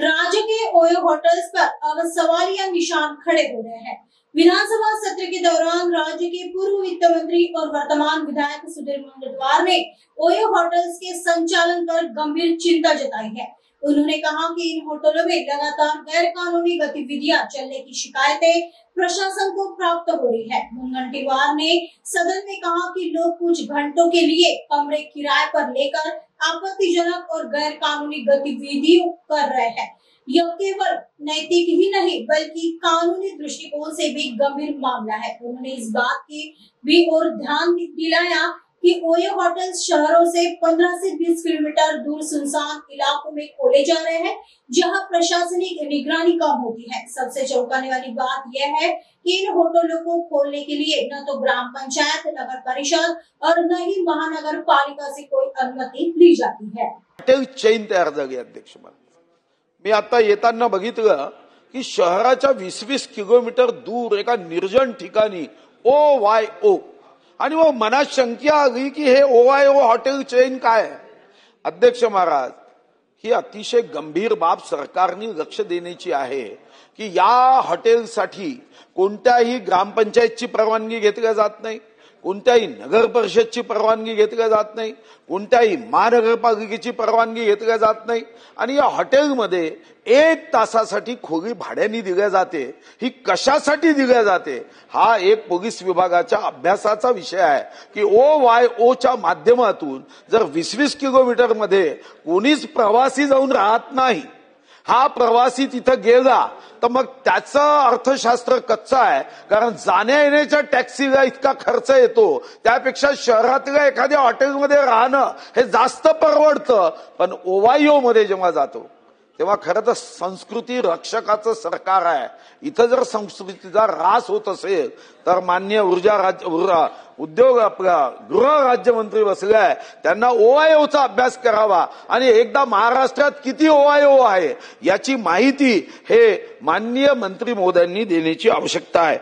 राज्य के ओयो होटल्स पर अब सवालिया निशान खड़े हो रहे हैं। विधानसभा सत्र के दौरान राज्य के पूर्व वित्त मंत्री और वर्तमान विधायक सुधीर मुंगटीवार ने ओयो होटल्स के संचालन पर गंभीर चिंता जताई है। उन्होंने कहा कि इन होटलों में लगातार गैर कानूनी गतिविधियां चलने की शिकायतें प्रशासन को प्राप्त हो रही है। मुंगटीवार ने सदन में कहा कि लोग कुछ घंटों के लिए कमरे किराए पर लेकर आपत्तिजनक और गैर कानूनी गतिविधियों कर रहे हैं। यह केवल नैतिक ही नहीं बल्कि कानूनी दृष्टिकोण से भी गंभीर मामला है। उन्होंने इस बात की भी और ध्यान दिलाया कि ओयो होटल्स शहरों से 15 से 20 किलोमीटर दूर सुनसान इलाकों में खोले जा रहे हैं, जहां प्रशासनिक निगरानी कम होती है। सबसे चौंकाने वाली बात यह है कि इन होटलों को खोलने के लिए न तो ग्राम पंचायत, नगर परिषद और न ही महानगर पालिका से कोई अनुमति ली जाती है। हॉटेल चेन तयार झाली अध्यक्ष। मी आता येताना बघितलं की शहराच्या 20-20 किलोमीटर दूर एका निर्जन ठिकाणी OYO आणि मग मनात शंका आली की हे OYO हॉटेल चेन काय आहे। अध्यक्ष महाराज, ही अतिशय गंभीर बाब सरकारने लक्ष देण्याची आहे की या हॉटेलसाठी कोणत्याही ग्रामपंचायतची परवानगी घेतली जात नाही, कोणत्याही नगर परिषदची परवानगी घेतली जात नाही, कोणत्याही महानगरपालिकेची परवानगी घेतली जात नाही आणि या हॉटेलमध्ये 1 तासासाठी खोली भाड्याने दिली जाते। ही कशासाठी दिली जाते हा एक पोलीस विभागाच्या अभ्यासाचा विषय आहे की OYOच्या माध्यमातून जर 20-20 किलोमीटर मध्ये कोणीच प्रवासी जाऊन राहत नाही, हा प्रवासी तिथं गेला तर मग त्याचं अर्थशास्त्र कच्चा आहे, कारण जाण्या येण्याच्या टॅक्सीला इतका खर्च येतो, त्यापेक्षा शहरातल्या एखाद्या हॉटेलमध्ये राहणं हे जास्त परवडतं। पण OYO मध्ये जेव्हा जातो तेव्हा खरं तर संस्कृती रक्षकाचं सरकार आहे। इथं जर संस्कृतीचा ऱ्हास होत असेल तर माननीय उद्योग गृह राज्यमंत्री बसले आहे, त्यांना OYOचा अभ्यास करावा आणि एकदा महाराष्ट्रात किती OYO आहे याची माहिती हे माननीय मंत्री महोदयांनी देण्याची आवश्यकता आहे।